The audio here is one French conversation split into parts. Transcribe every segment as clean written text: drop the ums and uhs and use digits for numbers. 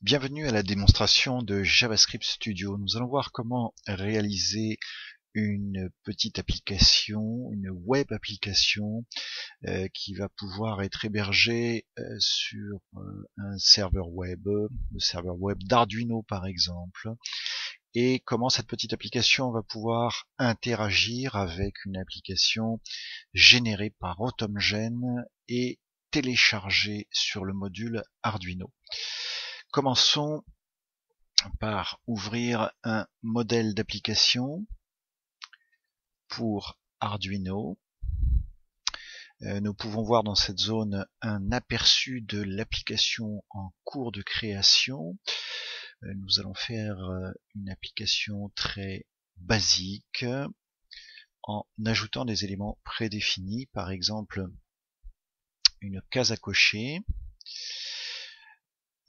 Bienvenue à la démonstration de JavaScript Studio. Nous allons voir comment réaliser une petite application, une web application qui va pouvoir être hébergée sur un serveur web, le serveur web d'Arduino par exemple, et comment cette petite application va pouvoir interagir avec une application générée par AutomGen et téléchargée sur le module Arduino. Commençons par ouvrir un modèle d'application pour Arduino. Nous pouvons voir dans cette zone un aperçu de l'application en cours de création. Nous allons faire une application très basique en ajoutant des éléments prédéfinis, par exemple une case à cocher.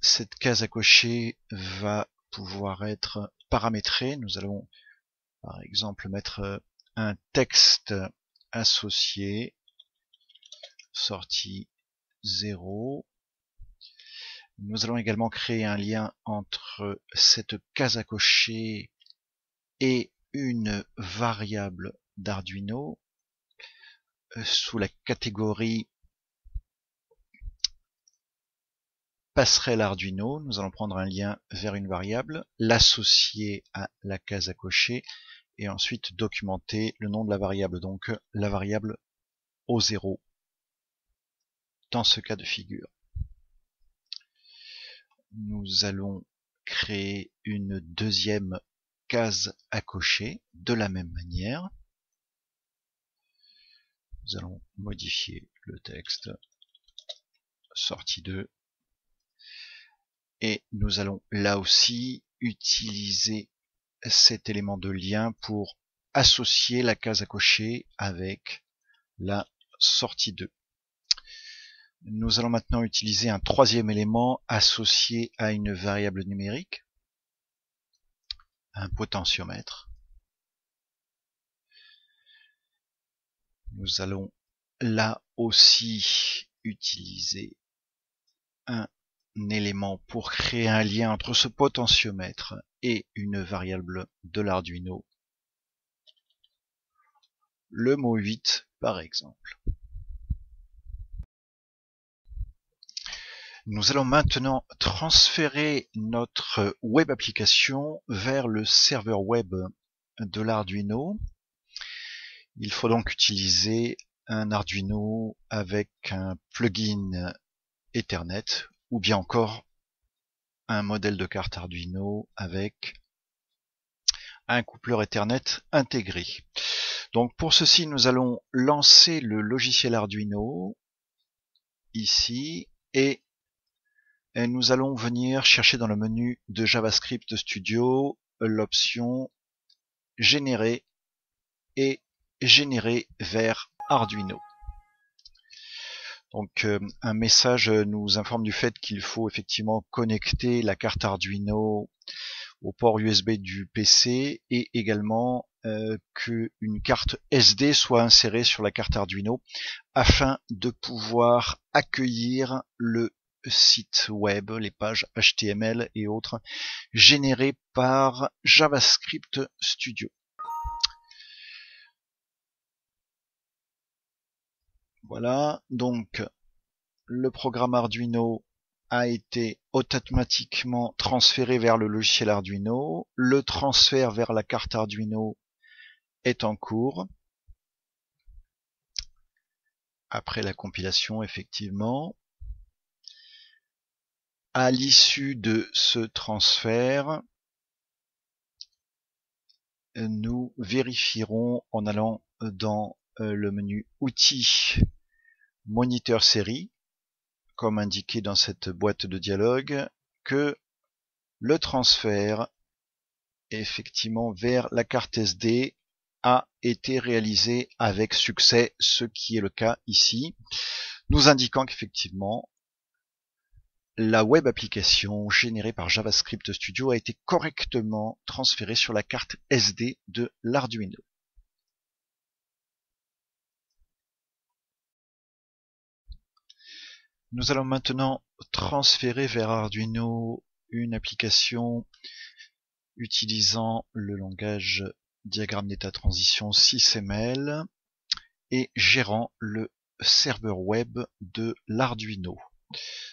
Cette case à cocher va pouvoir être paramétrée. Nous allons par exemple mettre un texte associé, sortie 0. Nous allons également créer un lien entre cette case à cocher et une variable d'Arduino sous la catégorie passerelle Arduino. Nous allons prendre un lien vers une variable, l'associer à la case à cocher et ensuite documenter le nom de la variable, donc la variable O0 dans ce cas de figure. Nous allons créer une deuxième case à cocher de la même manière. Nous allons modifier le texte, sortie 2, et nous allons là aussi utiliser cet élément de lien pour associer la case à cocher avec la sortie 2. Nous allons maintenant utiliser un troisième élément associé à une variable numérique, un potentiomètre. Nous allons là aussi utiliser un élément pour créer un lien entre ce potentiomètre et une variable de l'Arduino, le mot 8 par exemple. Nous allons maintenant transférer notre web application vers le serveur web de l'Arduino. Il faut donc utiliser un Arduino avec un plugin Ethernet ou bien encore un modèle de carte Arduino avec un coupleur Ethernet intégré. Donc pour ceci, nous allons lancer le logiciel Arduino ici et nous allons venir chercher dans le menu de JavaScript Studio l'option générer et générer vers Arduino. Donc un message nous informe du fait qu'il faut effectivement connecter la carte Arduino au port USB du PC et également qu'une carte SD soit insérée sur la carte Arduino afin de pouvoir accueillir le site web, les pages HTML et autres générées par JavaScript Studio. Voilà, donc le programme Arduino a été automatiquement transféré vers le logiciel Arduino. Le transfert vers la carte Arduino est en cours. Après la compilation, effectivement. À l'issue de ce transfert, nous vérifierons en allant dans le menu Outils, Moniteur série, comme indiqué dans cette boîte de dialogue, que le transfert effectivement vers la carte SD a été réalisé avec succès, ce qui est le cas ici, nous indiquant qu'effectivement la web application générée par JavaScript Studio a été correctement transférée sur la carte SD de l'Arduino. Nous allons maintenant transférer vers Arduino une application utilisant le langage diagramme d'état transition 6ML et gérant le serveur web de l'Arduino.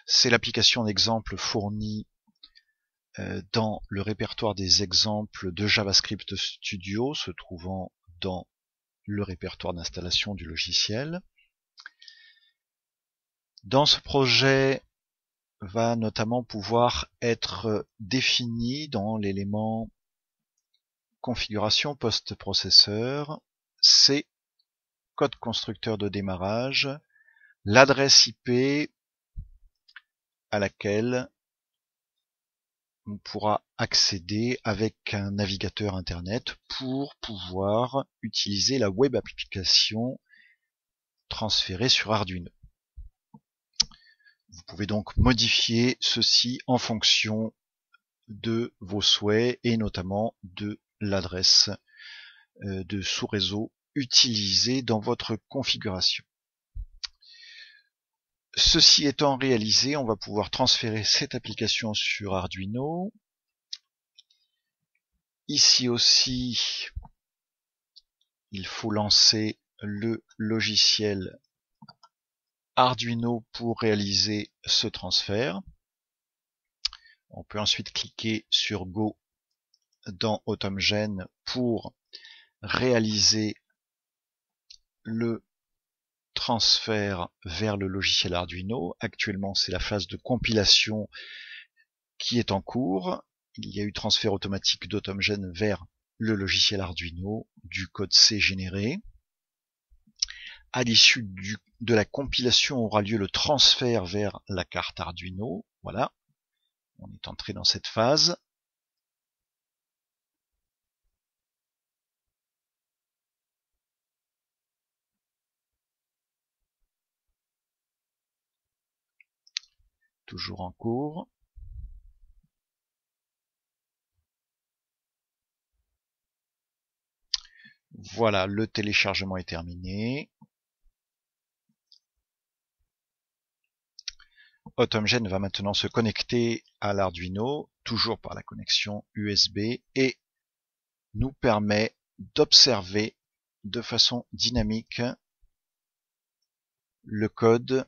C'est l'application d'exemple fournie dans le répertoire des exemples de JavaScript Studio se trouvant dans le répertoire d'installation du logiciel. Dans ce projet va notamment pouvoir être défini dans l'élément configuration post-processeur, c'est code constructeur de démarrage, l'adresse IP à laquelle on pourra accéder avec un navigateur internet pour pouvoir utiliser la web application transférée sur Arduino. Vous pouvez donc modifier ceci en fonction de vos souhaits et notamment de l'adresse de sous-réseau utilisée dans votre configuration. Ceci étant réalisé, on va pouvoir transférer cette application sur Arduino. Ici aussi, il faut lancer le logiciel Arduino pour réaliser ce transfert. On peut ensuite cliquer sur Go dans AutomGen pour réaliser le transfert vers le logiciel Arduino. Actuellement, c'est la phase de compilation qui est en cours. Il y a eu transfert automatique d'AutomGen vers le logiciel Arduino, du code C généré. À l'issue de la compilation aura lieu le transfert vers la carte Arduino. Voilà, on est entré dans cette phase. Toujours en cours. Voilà, le téléchargement est terminé. AutomGen va maintenant se connecter à l'Arduino, toujours par la connexion USB, et nous permet d'observer de façon dynamique le code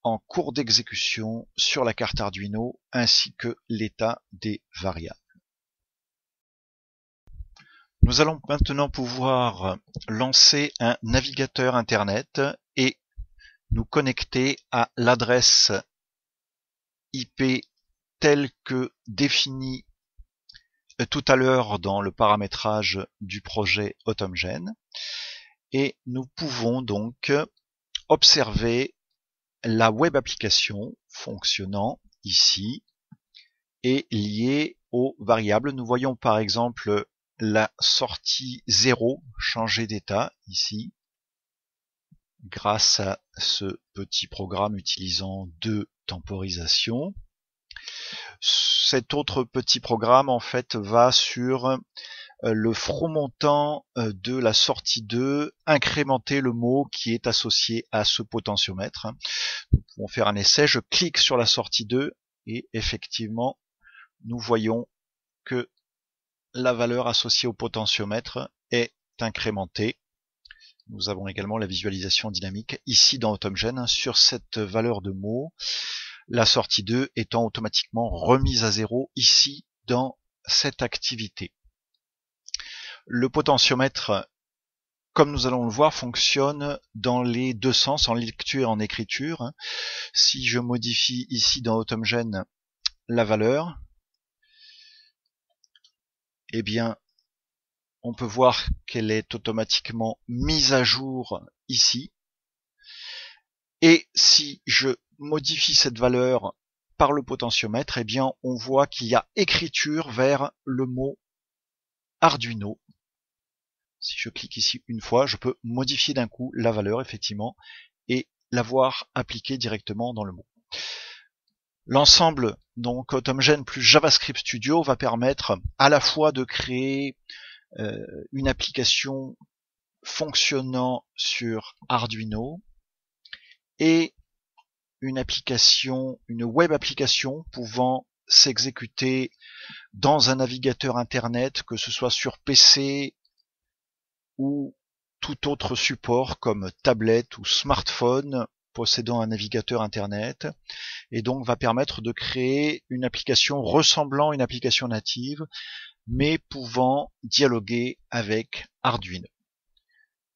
en cours d'exécution sur la carte Arduino ainsi que l'état des variables. Nous allons maintenant pouvoir lancer un navigateur internet et nous connecter à l'adresse IP telle que définie tout à l'heure dans le paramétrage du projet AutomGen. Et nous pouvons donc observer la web application fonctionnant ici et liée aux variables. Nous voyons par exemple la sortie 0 changer d'état ici grâce à ce petit programme utilisant 2 temporisations. Cet autre petit programme en fait va sur le fromontant de la sortie 2, incrémenter le mot qui est associé à ce potentiomètre. Nous pouvons faire un essai, je clique sur la sortie 2 et effectivement nous voyons que la valeur associée au potentiomètre est incrémentée. Nous avons également la visualisation dynamique ici dans AutomGen sur cette valeur de mot, la sortie 2 étant automatiquement remise à 0 ici dans cette activité. Le potentiomètre, comme nous allons le voir, fonctionne dans les deux sens, en lecture et en écriture. Si je modifie ici dans AutomGen la valeur, eh bien, on peut voir qu'elle est automatiquement mise à jour ici. Et si je modifie cette valeur par le potentiomètre, eh bien, on voit qu'il y a écriture vers le mot Arduino. Si je clique ici une fois, je peux modifier d'un coup la valeur, effectivement, et la voir appliquée directement dans le mot. L'ensemble, donc AutomGen plus JavaScript Studio, va permettre à la fois de créer une application fonctionnant sur Arduino et une web application pouvant s'exécuter dans un navigateur internet, que ce soit sur PC ou tout autre support comme tablette ou smartphone possédant un navigateur internet, et donc va permettre de créer une application ressemblant à une application native, mais pouvant dialoguer avec Arduino.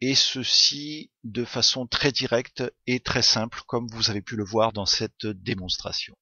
Et ceci de façon très directe et très simple, comme vous avez pu le voir dans cette démonstration.